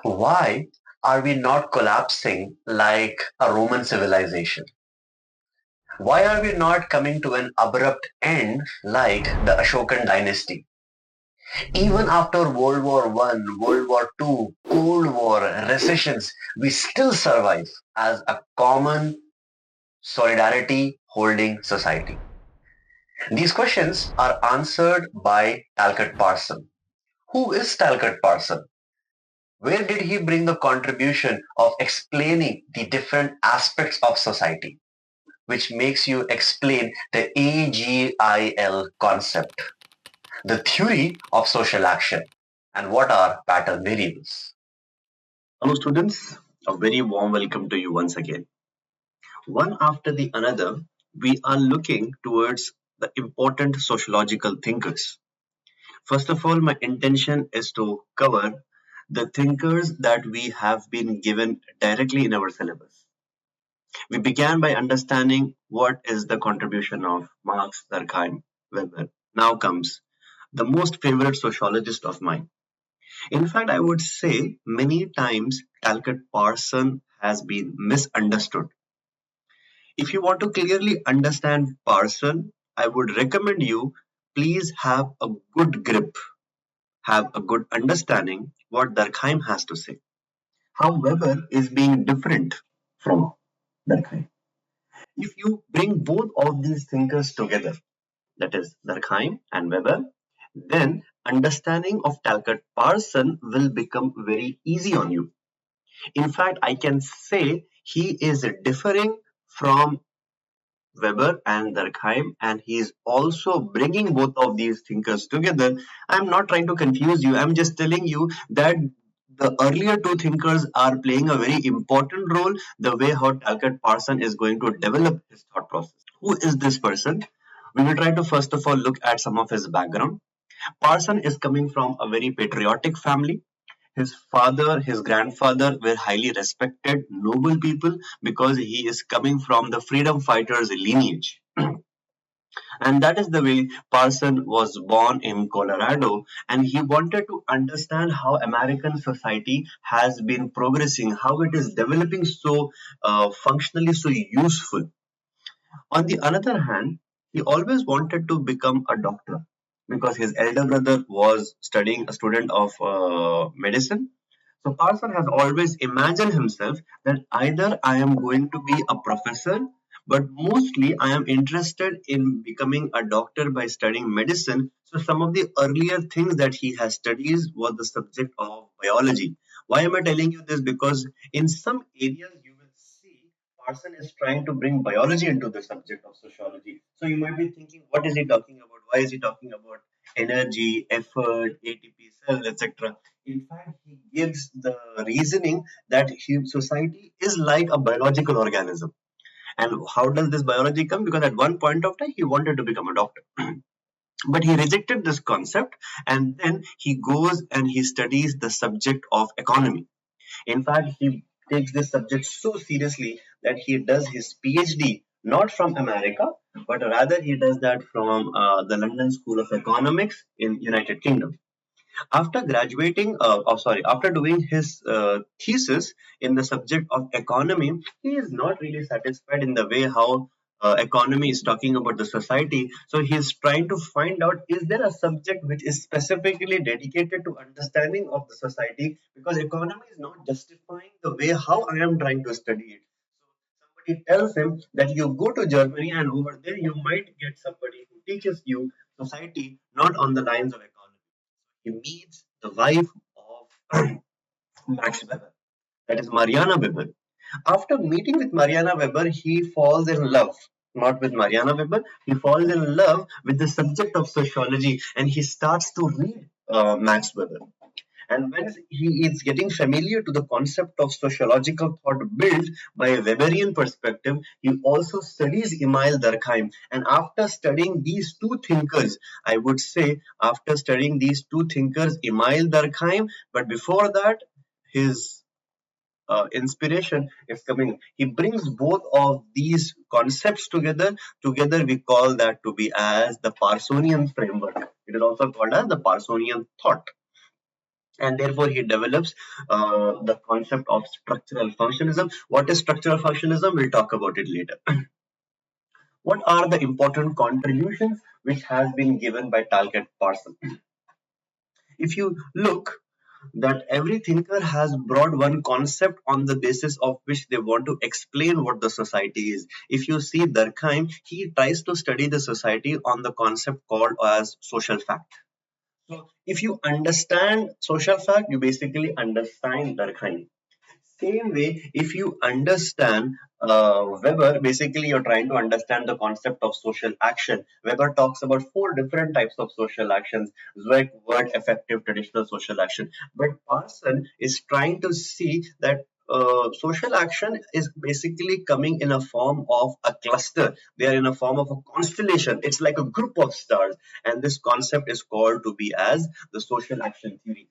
Why are we not collapsing like a Roman civilization? Why are we not coming to an abrupt end like the Ashokan dynasty? Even after World War One, World War Two, Cold War, recessions, we still survive as a common solidarity holding society. These questions are answered by Talcott Parsons. Who is Talcott Parsons? Where did he bring the contribution of explaining the different aspects of society, which makes you explain the AGIL concept, the theory of social action, and what are pattern variables? Hello, students. A very warm welcome to you once again. One after the another, we are looking towards the important sociological thinkers. First of all, my intention is to cover the thinkers that we have been given directly in our syllabus. We began by understanding what is the contribution of Marx, Durkheim, Weber. Now comes the most favorite sociologist of mine. In fact, I would say many times Talcott Parson has been misunderstood. If you want to clearly understand Parson, I would recommend you please have a good grip, have a good understanding what Durkheim has to say. How Weber is being different from Durkheim. If you bring both of these thinkers together, that is Durkheim and Weber, then understanding of Talcott Parson will become very easy on you. In fact, I can say he is differing from Weber and Durkheim, and he is also bringing both of these thinkers together. I'm not trying to confuse you, I'm just telling you that the earlier two thinkers are playing a very important role, the way how Talcott Parson is going to develop his thought process. Who is this person? We will try to first of all look at some of his background. Parson is coming from a very patriotic family. His father, his grandfather were highly respected, noble people because he is coming from the freedom fighters lineage. And that is the way Parson was born in Colorado, and he wanted to understand how American society has been progressing, how it is developing so functionally so useful. On the other hand, he always wanted to become a doctor because his elder brother was studying a student of medicine. So Parson has always imagined himself that either I am going to be a professor, but mostly I am interested in becoming a doctor by studying medicine. So some of the earlier things that he has studied was the subject of biology. Why am I telling you this? Because in some areas you will see Parson is trying to bring biology into the subject of sociology. So you might be thinking, what is he talking about? Why is he talking about energy, effort, ATP cells, etc.? In fact, he gives the reasoning that society is like a biological organism. And how does this biology come? Because at one point of time, he wanted to become a doctor. But he rejected this concept, and then he goes and he studies the subject of economy. In fact, he takes this subject so seriously that he does his PhD not from America, but rather he does that from the London School of Economics in United Kingdom. After graduating, after doing his thesis in the subject of economy, he is not really satisfied in the way how economy is talking about the society. So he is trying to find out, is there a subject which is specifically dedicated to understanding of the society, because economy is not justifying the way how I am trying to study it. So somebody tells him that you go to Germany and over there you might get somebody who teaches you society not on the lines of economy. He meets the wife of Max Weber, that is Mariana Weber. After meeting with Mariana Weber, he falls in love. Not with Mariana Weber, he falls in love with the subject of sociology, and he starts to read Max Weber. And when he is getting familiar to the concept of sociological thought built by a Weberian perspective, he also studies Emile Durkheim. And after studying these two thinkers, I would say, after studying these two thinkers, Emile Durkheim, but before that, his inspiration is coming. He brings both of these concepts together. Together, we call that to be as the Parsonian framework. It is also called as the Parsonian thought. And therefore he develops the concept of structural functionalism. What is structural functionalism? We'll talk about it later. What are the important contributions which has been given by Talcott Parsons? If you look, that every thinker has brought one concept on the basis of which they want to explain what the society is. If you see Durkheim, he tries to study the society on the concept called as social fact. So if you understand social fact, you basically understand Durkheim. Same way, if you understand Weber, basically you're trying to understand the concept of social action. Weber talks about four different types of social actions: Zweig, word, effective, traditional social action. But Parson is trying to see that social action is basically coming in a form of a cluster. They are in a form of a constellation. It's like a group of stars, and this concept is called to be as the social action theory.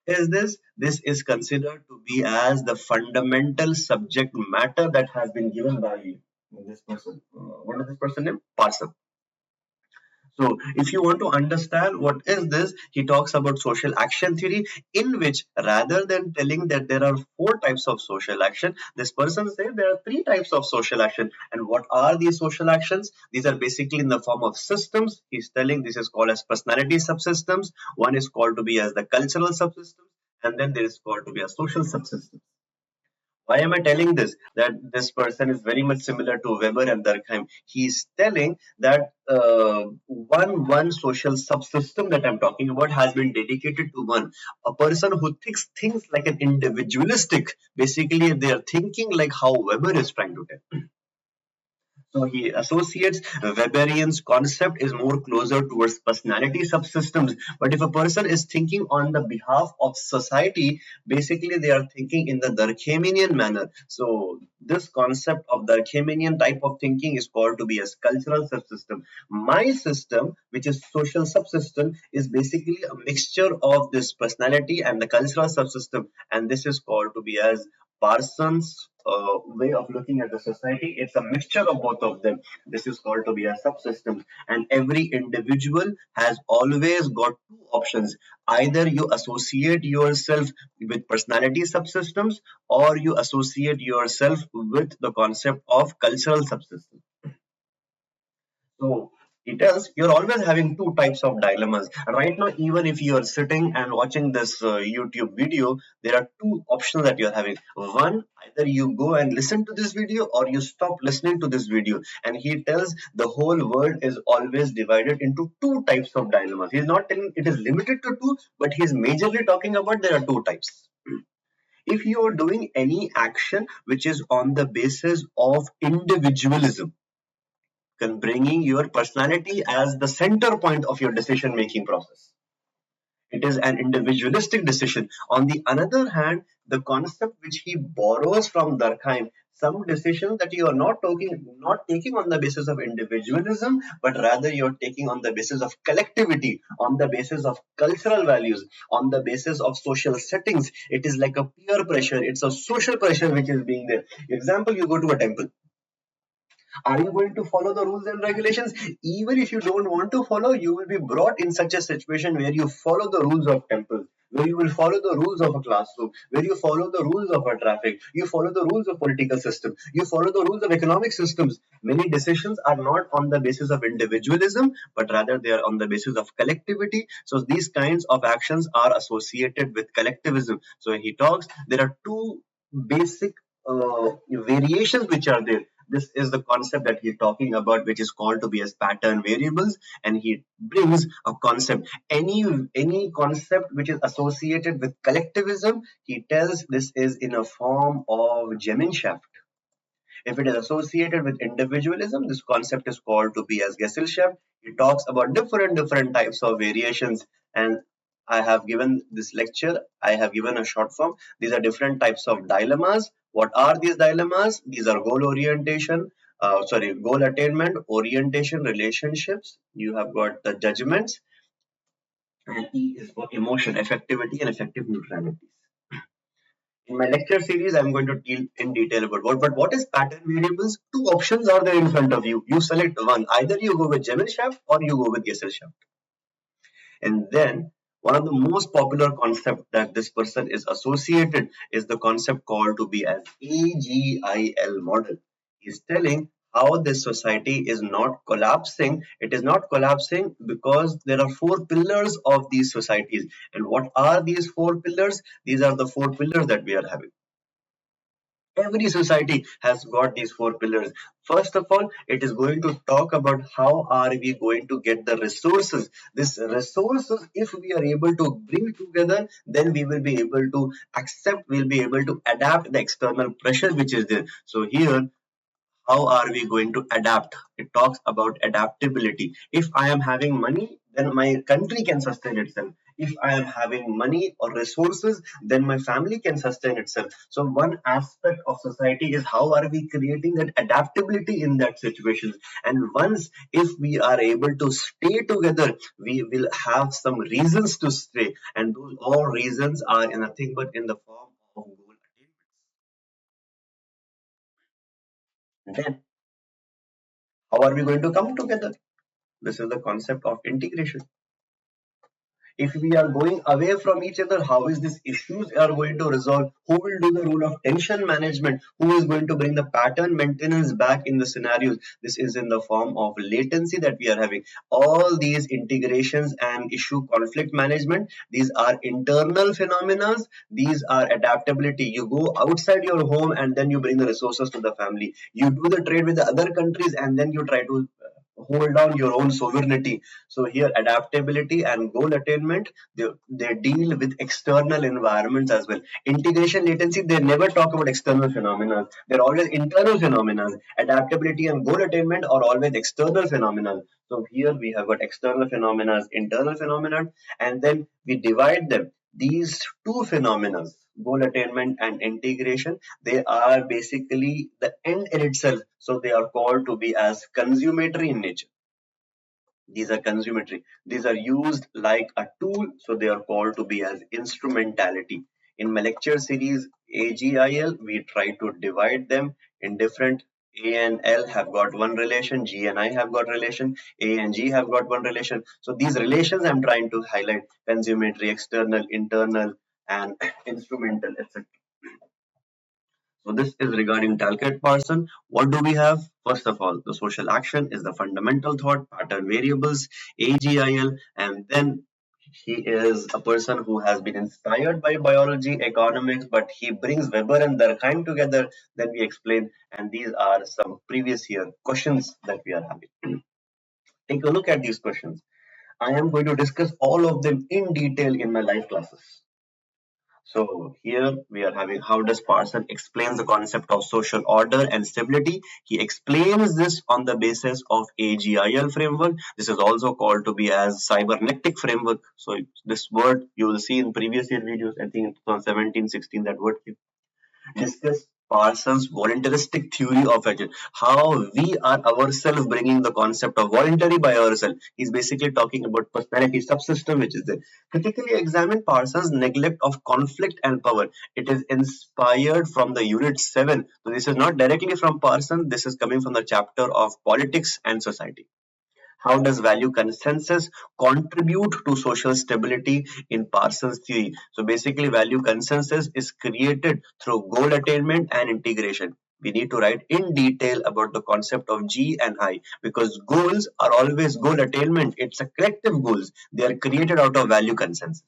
Is this? This is considered to be as the fundamental subject matter that has been given by this person. What is this person name? Parson. So, if you want to understand what is this, he talks about social action theory, in which rather than telling that there are four types of social action, this person says there are three types of social action. And what are these social actions? These are basically in the form of systems. He's telling this is called as personality subsystems. One is called to be as the cultural subsystem, and then there is called to be a social subsystem. Why am I telling this? That this person is very much similar to Weber and Durkheim. He's telling that one social subsystem that I'm talking about has been dedicated to one. A person who thinks things like an individualistic, basically they are thinking like how Weber is trying to tell. So he associates Weberian's concept is more closer towards personality subsystems. But if a person is thinking on the behalf of society, basically they are thinking in the Durkheimian manner. So this concept of Durkheimian type of thinking is called to be as cultural subsystem. My system, which is social subsystem, is basically a mixture of this personality and the cultural subsystem, and this is called to be as Parsons' way of looking at the society. It's a mixture of both of them. This is called to be a subsystem. And every individual has always got two options. Either you associate yourself with personality subsystems, or you associate yourself with the concept of cultural subsystems. So it tells you're always having two types of dilemmas. Right now, even if you are sitting and watching this YouTube video, there are two options that you're having. One, either you go and listen to this video or you stop listening to this video. And he tells the whole world is always divided into two types of dilemmas. He's not telling it is limited to two, but he's majorly talking about there are two types. If you are doing any action which is on the basis of individualism, bringing your personality as the center point of your decision making process. It is an individualistic decision. On the other hand, the concept which he borrows from Durkheim, some decisions that you are not taking on the basis of individualism, but rather you're taking on the basis of collectivity, on the basis of cultural values, on the basis of social settings. It is like a peer pressure. It's a social pressure which is being there. Example, you go to a temple. Are you going to follow the rules and regulations? Even if you don't want to follow, you will be brought in such a situation where you follow the rules of temple, where you will follow the rules of a classroom, where you follow the rules of a traffic, you follow the rules of political system, you follow the rules of economic systems. Many decisions are not on the basis of individualism, but rather they are on the basis of collectivity. So these kinds of actions are associated with collectivism. So he talks, there are two basic variations which are there. This is the concept that he's talking about, which is called to be as pattern variables, and he brings a concept. Any concept which is associated with collectivism, he tells this is in a form of Gemeinschaft. If it is associated with individualism, this concept is called to be as Gesellschaft. He talks about different types of variations, and I have given this lecture. I have given a short form. These are different types of dilemmas. What are these dilemmas? These are goal attainment, orientation, relationships. You have got the judgments, and E is for emotion, effectivity, and effective neutralities. In my lecture series, I'm going to deal in detail about what is pattern variables. Two options are there in front of you. You select one. Either you go with Gemeinschaft or you go with Gesellschaft. And then One of the most popular concept that this person is associated is the concept called to be as AGIL model. He's telling how this society is not collapsing. It is not collapsing because there are four pillars of these societies. And what are these four pillars? These are the four pillars that we are having. Every society has got these four pillars. First of all, it is going to talk about how are we going to get the resources. These resources, if we are able to bring together, then we will be able to accept, we'll be able to adapt the external pressure which is there. So here, how are we going to adapt? It talks about adaptability. If I am having money, then my country can sustain itself. If I am having money or resources, then my family can sustain itself. So one aspect of society is how are we creating that adaptability in that situation. And once if we are able to stay together, we will have some reasons to stay. And those all reasons are in nothing but in the form of goal attainment. Then how are we going to come together? This is the concept of integration. If we are going away from each other, how is these issues are going to resolve? Who will do the role of tension management? Who is going to bring the pattern maintenance back in the scenarios? This is in the form of latency that we are having. All these integrations and issue conflict management, these are internal phenomena. These are adaptability. You go outside your home and then you bring the resources to the family. You do the trade with the other countries and then you try to hold on your own sovereignty. So here adaptability and goal attainment, they deal with external environments as well. Integration latency, they never talk about external phenomena. They're always internal phenomena. Adaptability and goal attainment are always external phenomena. So here we have got external phenomena, internal phenomena, and then we divide them. These two phenomena, goal attainment and integration, they are basically the end in itself. So they are called to be as consummatory in nature. These are consummatory. These are used like a tool, so they are called to be as instrumentality. In my lecture series AGIL, we try to divide them in different. A and L have got one relation, G and I have got relation, A and G have got one relation. So these relations I'm trying to highlight: consummatory, external, internal, and instrumental, etc. So this is regarding Talcott Parsons. What do we have? First of all, the social action is the fundamental thought, pattern variables, AGIL, and then he is a person who has been inspired by biology, economics, but he brings Weber and Durkheim together. Then we explain, and these are some previous year questions that we are having. Take a look at these questions. I am going to discuss all of them in detail in my live classes. So here we are having how does Parson explain the concept of social order and stability. He explains this on the basis of AGIL framework. This is also called to be as cybernetic framework. So this word you will see in previous year videos. I think in 2017-16 that word discuss Parsons' voluntaristic theory of agile, how we are ourselves bringing the concept of voluntary by ourselves. He's basically talking about personality subsystem, which is there. Critically examine Parsons' neglect of conflict and power. It is inspired from the Unit 7. So this is not directly from Parsons, this is coming from the chapter of politics and society. How does value consensus contribute to social stability in Parsons' theory? So basically, value consensus is created through goal attainment and integration. We need to write in detail about the concept of G and I because goals are always goal attainment. It's a collective goals. They are created out of value consensus.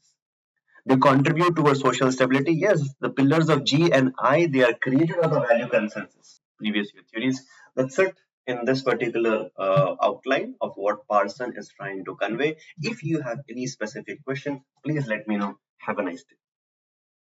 They contribute towards social stability. Yes, the pillars of G and I, they are created out of value consensus. Previous year theories. That's it in this particular outline of what Parson is trying to convey. If you have any specific question, please let me know. Have a nice day.